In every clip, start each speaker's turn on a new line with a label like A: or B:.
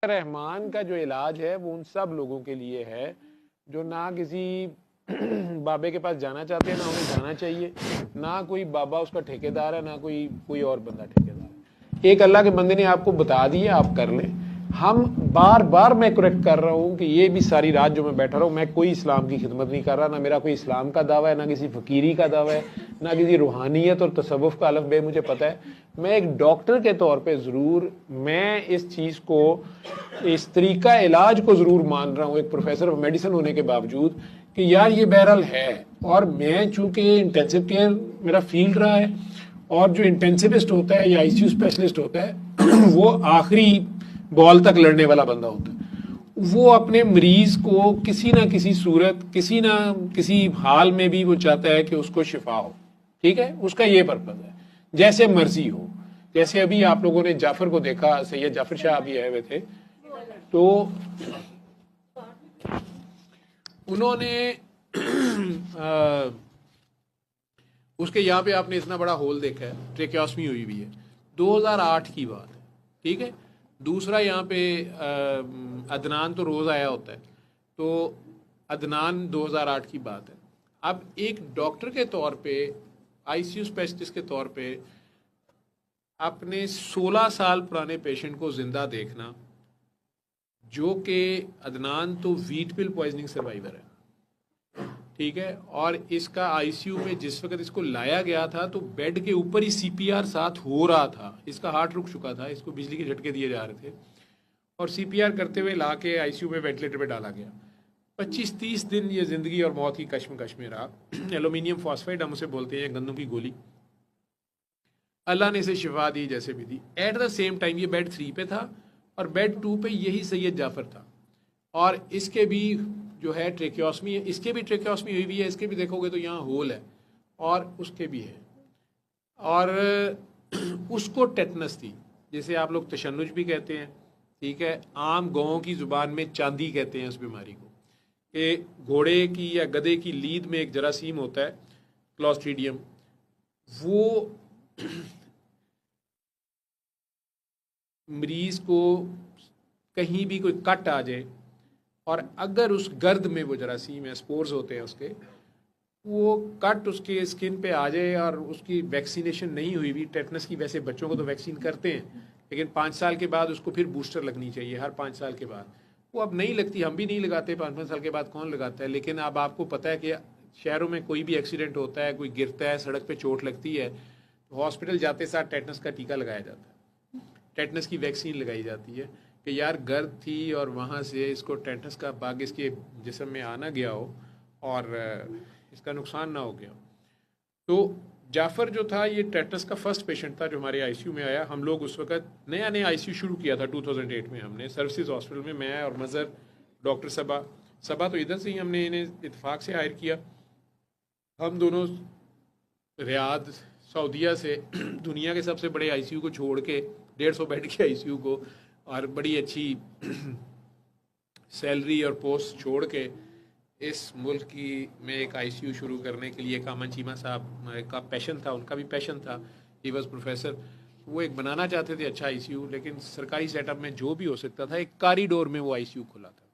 A: रहमान का जो इलाज है वो उन सब लोगों के लिए है जो ना किसी बाबे के पास जाना चाहते हैं, ना उन्हें जाना चाहिए, ना कोई बाबा उसका ठेकेदार है, ना कोई कोई और बंदा ठेकेदार है। एक अल्लाह के बंदे ने आपको बता दिया, आप कर लें। हम बार बार मैं करेक्ट कर रहा हूँ कि ये भी सारी रात जो मैं बैठा रहा हूँ, मैं कोई इस्लाम की खिदमत नहीं कर रहा, ना मेरा कोई इस्लाम का दावा है, ना किसी फ़कीरी का दावा है, ना किसी रूहानियत और तसव्वुफ़ का अलफ बे मुझे पता है। मैं एक डॉक्टर के तौर पे ज़रूर मैं इस चीज़ को, इस तरीका इलाज को ज़रूर मान रहा हूँ एक प्रोफेसर ऑफ मेडिसिन होने के बावजूद कि यार ये बहरहाल है। और मैं चूंकि इंटेंसिव केयर मेरा फील्ड रहा है, और जो इंटेंसिविस्ट होता है या आईसीयू स्पेशलिस्ट होता है वो आखिरी बॉल तक लड़ने वाला बंदा होता है। वो अपने मरीज को किसी ना किसी सूरत, किसी ना किसी हाल में भी वो चाहता है कि उसको शिफा हो। ठीक है, उसका ये पर्पज है, जैसे मर्जी हो। जैसे अभी आप लोगों ने जाफर को देखा, सैयद जाफर शाह अभी आए हुए थे, तो उन्होंने उसके यहाँ पे आपने इतना बड़ा होल देखा है, ट्रेक्योस्मी हुई हुई है, 2008 की बात है। ठीक है, दूसरा यहाँ पे अदनान तो रोज़ आया होता है, तो अदनान 2008 की बात है। अब एक डॉक्टर के तौर पे, आईसीयू स्पेशलिस्ट के तौर पे, अपने 16 साल पुराने पेशेंट को जिंदा देखना, जो कि अदनान तो वीट पिल पॉइजनिंग सर्वाइवर है, ठीक है, और इसका आईसीयू में जिस वक्त इसको लाया गया था तो बेड के ऊपर ही सीपीआर साथ हो रहा था, इसका हार्ट रुक चुका था, इसको बिजली के झटके दिए जा रहे थे और सीपीआर करते हुए ला के आईसीयू में वेंटिलेटर पे डाला गया। 25-30 दिन ये जिंदगी और मौत की कश्मकश में रहा। एल्यूमिनियम फॉस्फाइड हम उसे बोलते हैं, गंदम की गोली। अल्लाह ने इसे शिफा दी जैसे भी दी। एट द सेम टाइम ये बेड 3 पे था और बेड 2 पे यही सैयद जाफर था, और इसके भी जो है ट्रेक्योस्मी है, इसके भी ट्रेक्योस्मी हुई हुई है, इसके भी देखोगे तो यहाँ होल है और उसके भी है। और उसको टेटनस थी, जिसे आप लोग तशन्नुज भी कहते हैं, ठीक है, आम गाँव की ज़ुबान में चांदी कहते हैं उस बीमारी को, कि घोड़े की या गधे की लीद में एक जरासीम होता है, क्लॉस्ट्रीडियम, वो मरीज को कहीं भी कोई कट आ जाए और अगर उस गर्द में वो जरासीम है, स्पोर्स होते हैं उसके, वो कट उसके स्किन पे आ जाए और उसकी वैक्सीनेशन नहीं हुई हुई, टेटनस की वैसे बच्चों को तो वैक्सीन करते हैं, लेकिन 5 साल के बाद उसको फिर बूस्टर लगनी चाहिए, हर 5 साल के बाद। वो अब नहीं लगती, हम भी नहीं लगाते, 5-5 साल के बाद कौन लगाता है। लेकिन अब आपको पता है कि शहरों में कोई भी एक्सीडेंट होता है, कोई गिरता है, सड़क पर चोट लगती है, तो हॉस्पिटल जाते साथ टेटनस का टीका लगाया जाता है, टेटनस की वैक्सीन लगाई जाती है कि यार गर्द थी और वहाँ से इसको टेटनस का बाग इसके जिस्म में आना गया हो और इसका नुकसान ना हो गया। तो जाफ़र जो था ये टेटनस का फर्स्ट पेशेंट था जो हमारे आईसीयू में आया। हम लोग उस वक्त नया नया आईसीयू शुरू किया था 2008 में, हमने सर्विसेज हॉस्पिटल में, मैं और मज़र, डॉक्टर सबा सबा तो इधर से ही हमने इन्हें इत्तेफाक से हायर किया। हम दोनों रियाद सऊदीया से दुनिया के सबसे बड़े आईसीयू को छोड़ के, 150 बेड के आईसीयू को और बड़ी अच्छी सैलरी और पोस्ट छोड़ के इस मुल्क की में एक आईसीयू शुरू करने के लिए, कामन चीमा साहब का पैशन था, उनका भी पैशन था, ही वॉज प्रोफेसर, वो एक बनाना चाहते थे अच्छा आईसीयू, लेकिन सरकारी सेटअप में जो भी हो सकता था, एक कॉरिडोर में वो आईसीयू खुला था,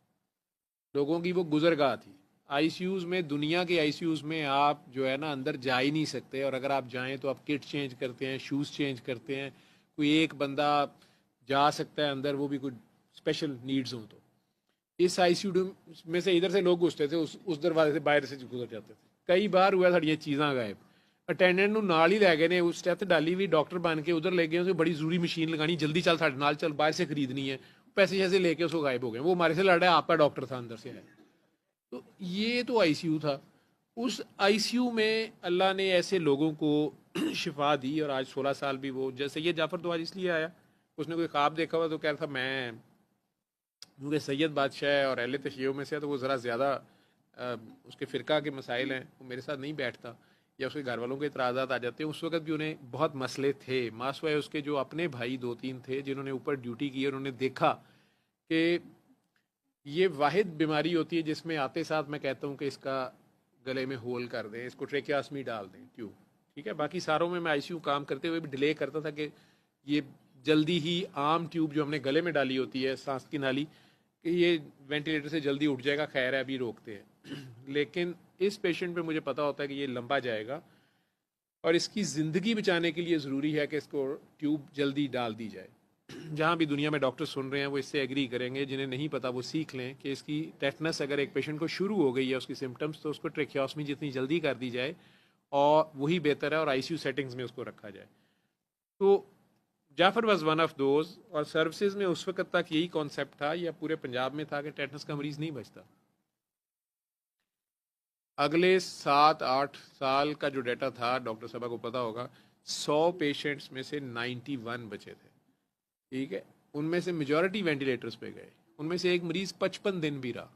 A: लोगों की वो गुजरगाह थी। आईसीयूज़ में, दुनिया के आईसीयूज़ में आप जो है ना अंदर जा ही नहीं सकते, और अगर आप जाएं तो आप किट चेंज करते हैं, शूज़ चेंज करते हैं, कोई एक बंदा जा सकता है अंदर, वो भी कुछ स्पेशल नीड्स हों तो। इस आईसीयू में से इधर से लोग घुसते थे, उस दरवाजे से बाहर से गुजर जाते थे। कई बार हुआ साड़ियाँ चीज़ां गायब, अटेंडेंट ਨੂੰ ਨਾਲ ही लै गए ने, उस स्टेप डाली हुई, डॉक्टर बन के उधर ले गए, उसे बड़ी ज़रूरी मशीन लगानी, जल्दी चल साढ़े नाल चल, बाहर से खरीदनी है, पैसे शैसे लेके उसको गायब हो गए, वो हमारे से लड़ रहा है, आपका डॉक्टर था अंदर से है। तो ये तो आईसीयू था। उस आईसीयू में अल्लाह ने ऐसे लोगों को शिफा दी, और आज 16 साल भी वो, जैसे ये जाफ़र तो आज इसलिए आया, उसने कोई ख्वाब देखा हुआ तो कह रहा था मैं, क्योंकि सैयद बादशाह और अहले तशय्युह में से है तो वो ज़रा ज़्यादा उसके फ़िरका के मसाइल हैं, वो मेरे साथ नहीं बैठता, या उसके घर वालों के इतराज़ात आ जाते हैं। उस वक्त भी उन्हें बहुत मसले थे, मासवाए उसके जो अपने भाई 2-3 थे जिन्होंने ऊपर ड्यूटी की, उन्होंने देखा कि ये वाहिद बीमारी होती है जिसमें आते साथ मैं कहता हूँ कि इसका गले में होल कर दें, इसको ट्रेकियास्मी डाल दें, ट्यूब, ठीक है। बाकी सारों में मैं आईसीयू काम करते हुए भी डिले करता था कि ये जल्दी ही आम ट्यूब जो हमने गले में डाली होती है सांस की नाली कि ये वेंटिलेटर से जल्दी उठ जाएगा, खैर है अभी रोकते हैं। लेकिन इस पेशेंट पे मुझे पता होता है कि ये लंबा जाएगा और इसकी ज़िंदगी बचाने के लिए ज़रूरी है कि इसको ट्यूब जल्दी डाल दी जाए। जहाँ भी दुनिया में डॉक्टर सुन रहे हैं वो इससे एग्री करेंगे, जिन्हें नहीं पता वो सीख लें कि इसकी टेटनस अगर एक पेशेंट को शुरू हो गई है उसकी सिम्टम्स, तो उसको ट्रेकियोस्मी जितनी जल्दी कर दी जाए और वही बेहतर है, और आईसीयू सेटिंग्स में उसको रखा जाए। तो Jafar was one of those, और सर्विसेज में उस वक्त तक यही कॉन्सेप्ट था या पूरे पंजाब में था कि टेटनस का मरीज नहीं बचता। अगले 7-8 साल का जो डेटा था डॉक्टर साहब को पता होगा, 100 पेशेंट्स में से 91 बचे थे। ठीक है, उनमें से मेजॉरिटी वेंटिलेटर्स पे गए, उनमें से एक मरीज 55 दिन भी रहा।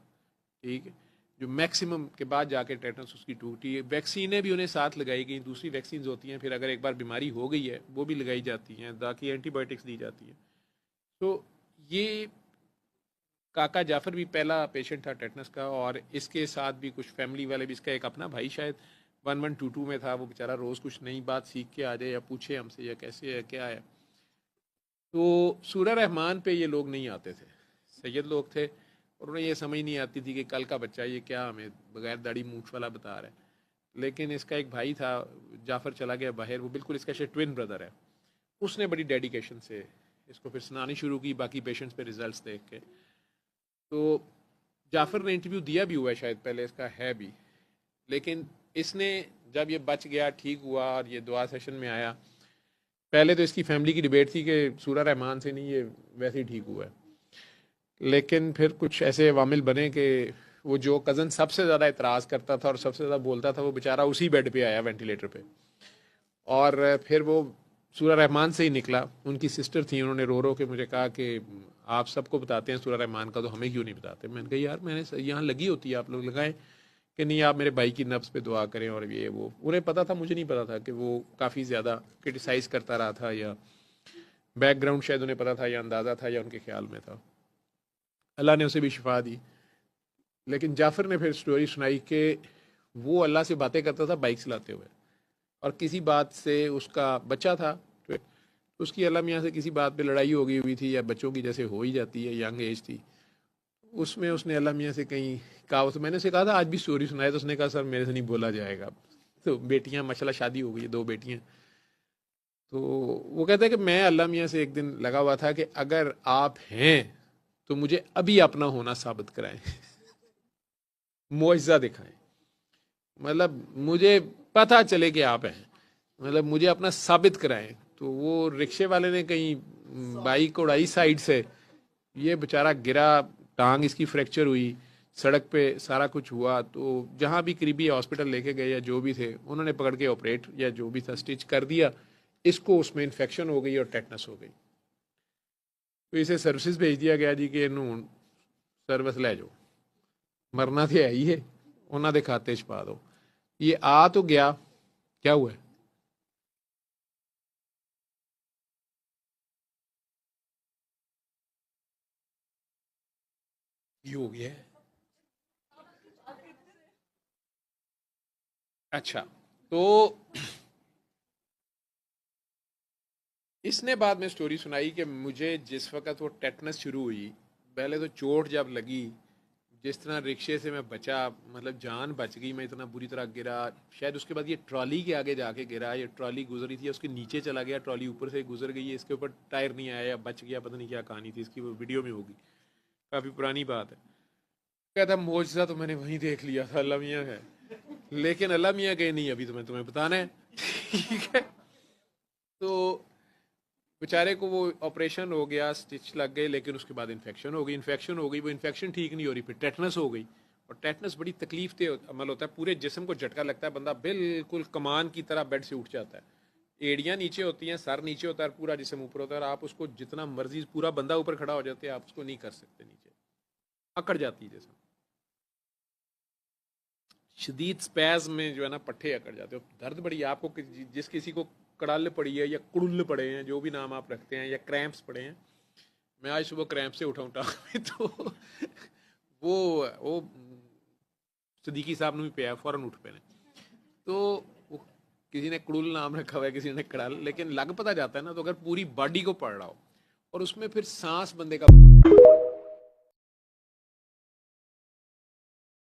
A: ठीक है, जो मैक्सिमम के बाद जाके टेटनस उसकी टूटी है। वैक्सीनें भी उन्हें साथ लगाई गई, दूसरी वैक्सीन होती हैं फिर अगर एक बार बीमारी हो गई है वो भी लगाई जाती हैं, ताकि एंटीबायोटिक्स दी जाती हैं। तो ये काका जाफर भी पहला पेशेंट था टेटनस का, और इसके साथ भी कुछ फैमिली वाले भी, इसका एक अपना भाई शायद 1122 में था, वो बेचारा रोज़ कुछ नई बात सीख के आ जाए या पूछे हमसे या कैसे है क्या है। तो सूरह रहमान पे ये लोग नहीं आते थे, सैयद लोग थे, और उन्हें ये समझ नहीं आती थी कि कल का बच्चा ये क्या हमें बगैर दाढ़ी मूछ वाला बता रहा है। लेकिन इसका एक भाई था, जाफ़र चला गया बाहर, वो बिल्कुल इसका शायद ट्विन ब्रदर है, उसने बड़ी डेडिकेशन से इसको फिर सुनानी शुरू की बाकी पेशेंट्स पे रिजल्ट्स देख के। तो जाफ़र ने इंटरव्यू दिया भी हुआ है शायद पहले, इसका है भी, लेकिन इसने जब ये बच गया, ठीक हुआ और ये दुआ सेशन में आया, पहले तो इसकी फैमिली की डिबेट थी कि सूरह रहमान से नहीं, ये वैसे ही ठीक हुआ है। लेकिन फिर कुछ ऐसे अवामिल बने कि वो जो कज़न सबसे ज़्यादा इतराज़ करता था और सबसे ज़्यादा बोलता था, वो बेचारा उसी बेड पे आया वेंटिलेटर पे, और फिर वो सूरह रहमान से ही निकला। उनकी सिस्टर थी, उन्होंने रो रो के मुझे कहा कि आप सबको बताते हैं सूरह रहमान का, तो हमें क्यों नहीं बताते। मैंने कहा यार मैंने यहाँ लगी होती है, आप लोग लगाएं। कि नहीं आप मेरे भाई की नफ्स पे दुआ करें, और ये वो उन्हें पता था, मुझे नहीं पता था कि वो काफ़ी ज़्यादा क्रिटिसाइज़ करता रहा था, या बैकग्राउंड शायद उन्हें पता था या अंदाज़ा था या उनके ख्याल में था। अल्लाह ने उसे भी शिफा दी। लेकिन जाफ़र ने फिर स्टोरी सुनाई कि वो अल्लाह से बातें करता था बाइक चलाते हुए, और किसी बात से उसका बच्चा था, तो उसकी अल्लाह मियाँ से किसी बात पे लड़ाई हो गई हुई थी, या बच्चों की जैसे हो ही जाती है, यंग एज थी, उसमें उसने अल्लाह मियाँ से कहीं कहा। तो मैंने उसे कहा था आज भी स्टोरी सुनाए, तो उसने कहा सर मेरे से नहीं बोला जाएगा। तो बेटियां माशाल्लाह शादी हो गई है, 2 बेटियां। तो वो कहता है कि मैं अल्लाह मियाँ से एक दिन लगा हुआ था कि अगर आप हैं तो मुझे अभी अपना होना साबित कराएं, मुआजिज़ा दिखाएं, मतलब मुझे पता चले कि आप हैं, मतलब मुझे अपना साबित कराएं। तो वो रिक्शे वाले ने कहीं बाइक उड़ाई साइड से, ये बेचारा गिरा, टांग इसकी फ्रैक्चर हुई, सड़क पे सारा कुछ हुआ। तो जहाँ भी करीबी हॉस्पिटल लेके गए या जो भी थे, उन्होंने पकड़ के ऑपरेट या जो भी था स्टिच कर दिया, इसको उसमें इन्फेक्शन हो गई और टेटनस हो गई। तो इसे सर्विसेज भेज दिया गया जी कि इनू सर्विस ले जाओ, मरना तो है ही है, उन्होंने खाते च पा दो। ये आ तो गया, क्या हुआ है? ये हो गया है। अच्छा, तो इसने बाद में स्टोरी सुनाई कि मुझे जिस वक्त वो टेटनस शुरू हुई, पहले तो चोट जब लगी, जिस तरह रिक्शे से मैं बचा, मतलब जान बच गई, मैं इतना बुरी तरह गिरा। शायद उसके बाद ये ट्रॉली के आगे जाके गिरा, ये ट्रॉली गुजरी थी, उसके नीचे चला गया, ट्रॉली ऊपर से गुजर गई है, इसके ऊपर टायर नहीं आया या बच गया, पता नहीं क्या कहानी थी इसकी, वो वीडियो में होगी, काफ़ी पुरानी बात है। कहता मोजा तो मैंने वहीं देख लिया था, अल्लाह मियाँ है, लेकिन अल्लाह मियाँ गए नहीं, अभी तो मैं तुम्हें बताना है। ठीक है, तो बेचारे को वो ऑपरेशन हो गया, स्टिच लग गए, लेकिन उसके बाद इन्फेक्शन हो गई, वो इन्फेक्शन ठीक नहीं हो रही, फिर टेटनस हो गई। और टेटनस बड़ी तकलीफ से अमल होता है, पूरे जिस्म को झटका लगता है, बंदा बिल्कुल कमान की तरह बेड से उठ जाता है, एड़ियाँ नीचे होती हैं, सर नीचे होता है, पूरा जिस्म ऊपर होता है, और आप उसको जितना मर्जी, पूरा बंदा ऊपर खड़ा हो जाते हैं, आप उसको नहीं कर सकते, नीचे अकड़ जाती है जिसम, शदीद स्पैज में जो है ना पट्टे अकड़ जाते हो, दर्द बड़ी आपको, जिस किसी को कड़ाल पड़ी है या कुड़ुल पड़े हैं, जो भी नाम आप रखते हैं, या क्रैम्प्स पड़े हैं, मैं आज सुबह क्रैम्प से उठा तो वो सदीकी साहब ने भी पिया, फौरन उठ पे ने। तो किसी ने कुड़ुल नाम रखा हुआ है, किसी ने कड़ाल, लेकिन लग पता जाता है ना, तो अगर पूरी बॉडी को पड़ रहा हो और उसमें फिर सांस बंदे का